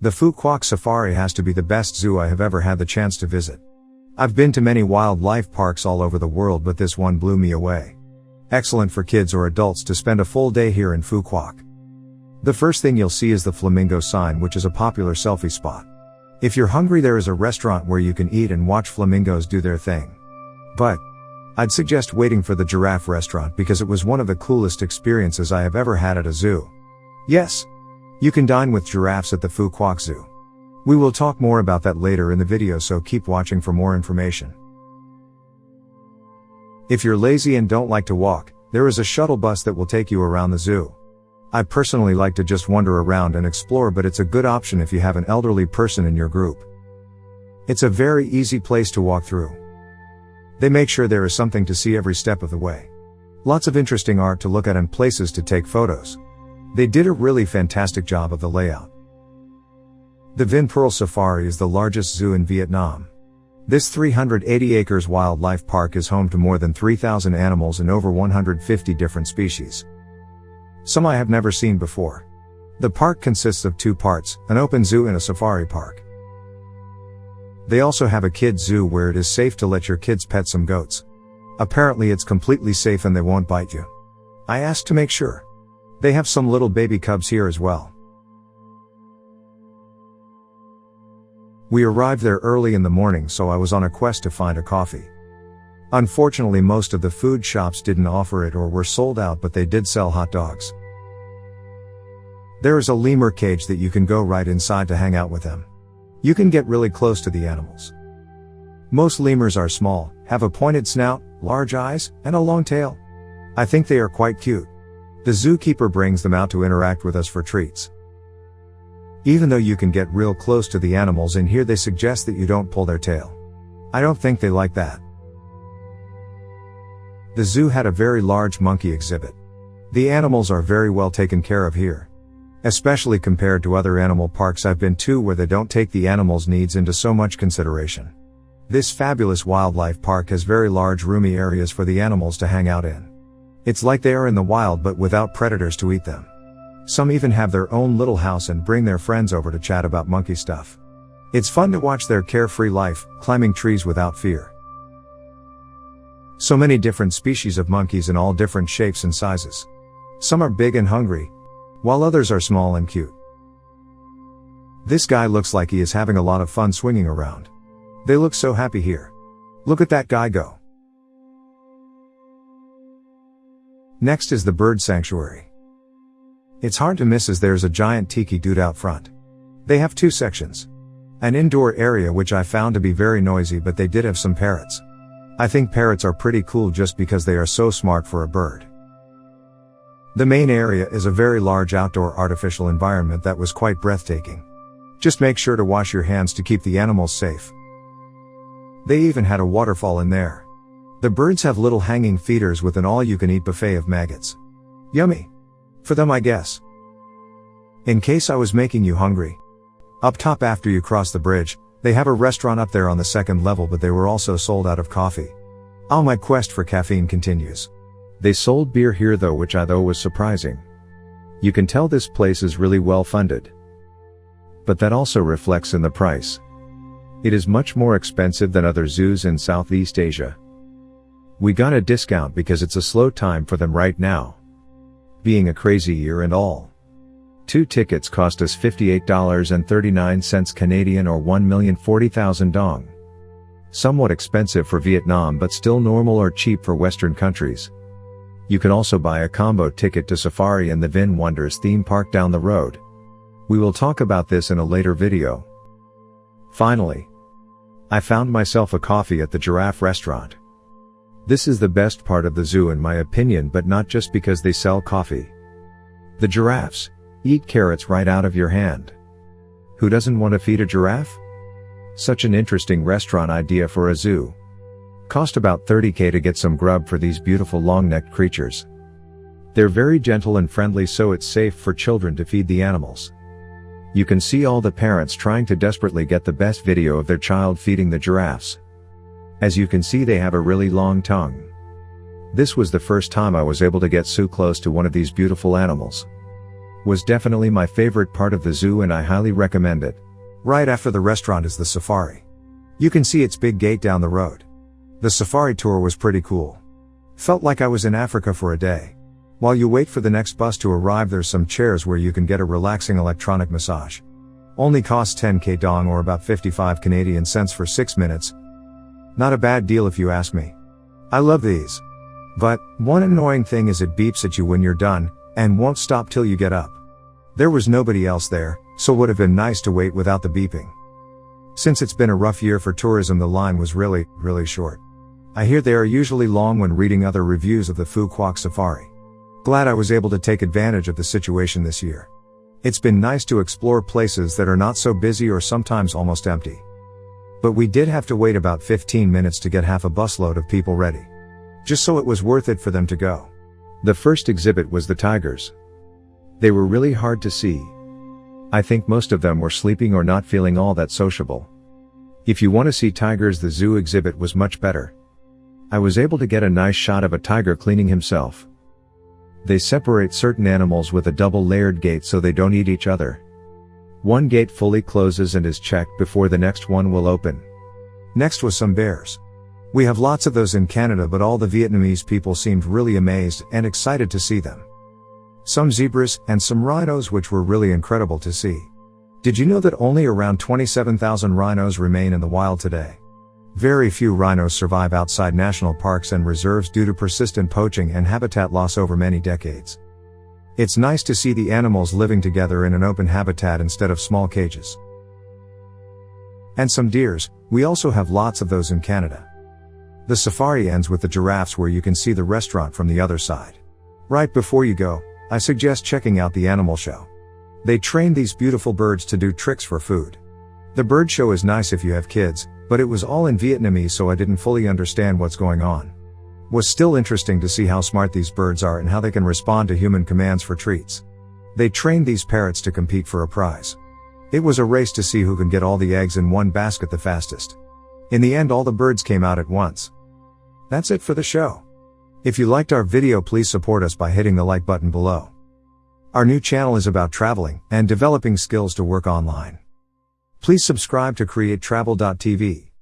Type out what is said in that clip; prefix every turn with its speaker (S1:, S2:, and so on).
S1: The Phu Quoc Safari has to be the best zoo I have ever had the chance to visit. I've been to many wildlife parks all over the world, but this one blew me away. Excellent for kids or adults to spend a full day here in Phu Quoc. The first thing you'll see is the flamingo sign, which is a popular selfie spot. If you're hungry, there is a restaurant where you can eat and watch flamingos do their thing. But I'd suggest waiting for the Giraffe Restaurant because it was one of the coolest experiences I have ever had at a zoo. Yes, you can dine with giraffes at the Phu Quoc Zoo. We will talk more about that later in the video, so keep watching for more information. If you're lazy and don't like to walk, there is a shuttle bus that will take you around the zoo. I personally like to just wander around and explore, but it's a good option if you have an elderly person in your group. It's a very easy place to walk through. They make sure there is something to see every step of the way. Lots of interesting art to look at and places to take photos. They did a really fantastic job of the layout. The Vinpearl Safari is the largest zoo in Vietnam. This 380 acres wildlife park is home to more than 3,000 animals and over 150 different species. Some I have never seen before. The park consists of two parts, an open zoo and a safari park. They also have a kids zoo where it is safe to let your kids pet some goats. Apparently it's completely safe and they won't bite you. I asked to make sure. They have some little baby cubs here as well. We arrived there early in the morning, so I was on a quest to find a coffee. Unfortunately, most of the food shops didn't offer it or were sold out, but they did sell hot dogs. There is a lemur cage that you can go right inside to hang out with them. You can get really close to the animals. Most lemurs are small, have a pointed snout, large eyes, and a long tail. I think they are quite cute. The zookeeper brings them out to interact with us for treats. Even though you can get real close to the animals in here, they suggest that you don't pull their tail. I don't think they like that. The zoo had a very large monkey exhibit. The animals are very well taken care of here. Especially compared to other animal parks I've been to where they don't take the animals' needs into so much consideration. This fabulous wildlife park has very large roomy areas for the animals to hang out in. It's like they are in the wild but without predators to eat them. Some even have their own little house and bring their friends over to chat about monkey stuff. It's fun to watch their carefree life, climbing trees without fear. So many different species of monkeys in all different shapes and sizes. Some are big and hungry, while others are small and cute. This guy looks like he is having a lot of fun swinging around. They look so happy here. Look at that guy go. Next is the bird sanctuary. It's hard to miss as there's a giant tiki dude out front. They have two sections. An indoor area which I found to be very noisy, but they did have some parrots. I think parrots are pretty cool just because they are so smart for a bird. The main area is a very large outdoor artificial environment that was quite breathtaking. Just make sure to wash your hands to keep the animals safe. They even had a waterfall in there. The birds have little hanging feeders with an all-you-can-eat buffet of maggots. Yummy. For them, I guess. In case I was making you hungry. Up top after you cross the bridge, they have a restaurant up there on the second level, but they were also sold out of coffee. My quest for caffeine continues. They sold beer here though, which I thought was surprising. You can tell this place is really well funded. But that also reflects in the price. It is much more expensive than other zoos in Southeast Asia. We got a discount because it's a slow time for them right now. Being a crazy year and all. 2 tickets cost us $58.39 Canadian or 1,040,000 dong. Somewhat expensive for Vietnam, but still normal or cheap for Western countries. You can also buy a combo ticket to Safari and the Vin Wonders theme park down the road. We will talk about this in a later video. Finally, I found myself a coffee at the Giraffe Restaurant. This is the best part of the zoo in my opinion, but not just because they sell coffee. The giraffes eat carrots right out of your hand. Who doesn't want to feed a giraffe? Such an interesting restaurant idea for a zoo. Cost about 30K to get some grub for these beautiful long-necked creatures. They're very gentle and friendly, so it's safe for children to feed the animals. You can see all the parents trying to desperately get the best video of their child feeding the giraffes. As you can see, they have a really long tongue. This was the first time I was able to get so close to one of these beautiful animals.
S2: was definitely my favorite part of the zoo and I highly recommend it.
S1: Right after the restaurant is the safari. You can see its big gate down the road. The safari tour was pretty cool. Felt like I was in Africa for a day. While you wait for the next bus to arrive, there's some chairs where you can get a relaxing electronic massage. Only costs 10k dong or about 55 Canadian cents for 6 minutes. Not a bad deal if you ask me. I love these. But, one annoying thing is it beeps at you when you're done, and won't stop till you get up. There was nobody else there, so it would have been nice to wait without the beeping. Since it's been a rough year for tourism, the line was really short. I hear they are usually long when reading other reviews of the Phu Quoc Safari. Glad I was able to take advantage of the situation this year. It's been nice to explore places that are not so busy or sometimes almost empty. But we did have to wait about 15 minutes to get half a busload of people ready. Just so it was worth it for them to go.
S2: The first exhibit was the tigers. They were really hard to see. I think most of them were sleeping or not feeling all that sociable. If you want to see tigers, the zoo exhibit was much better. I was able to get a nice shot of a tiger cleaning himself. They separate certain animals with a double-layered gate so they don't eat each other. One gate fully closes and is checked before the next one will open.
S1: Next was some bears. We have lots of those in Canada, but all the Vietnamese people seemed really amazed and excited to see them. Some zebras, and some rhinos, which were really incredible to see. Did you know that only around 27,000 rhinos remain in the wild today? Very few rhinos survive outside national parks and reserves due to persistent poaching and habitat loss over many decades. It's nice to see the animals living together in an open habitat instead of small cages. And some deers, we also have lots of those in Canada. The safari ends with the giraffes, where you can see the restaurant from the other side. Right before you go, I suggest checking out the animal show. They train these beautiful birds to do tricks for food. The bird show is nice if you have kids, but it was all in Vietnamese, so I didn't fully understand what's going on. Was still interesting to see how smart these birds are and how they can respond to human commands for treats. They trained these parrots to compete for a prize. It was a race to see who can get all the eggs in one basket the fastest. In the end, all the birds came out at once. That's it for the show. If you liked our video, please support us by hitting the like button below. Our new channel is about traveling and developing skills to work online. Please subscribe to createtravel.tv.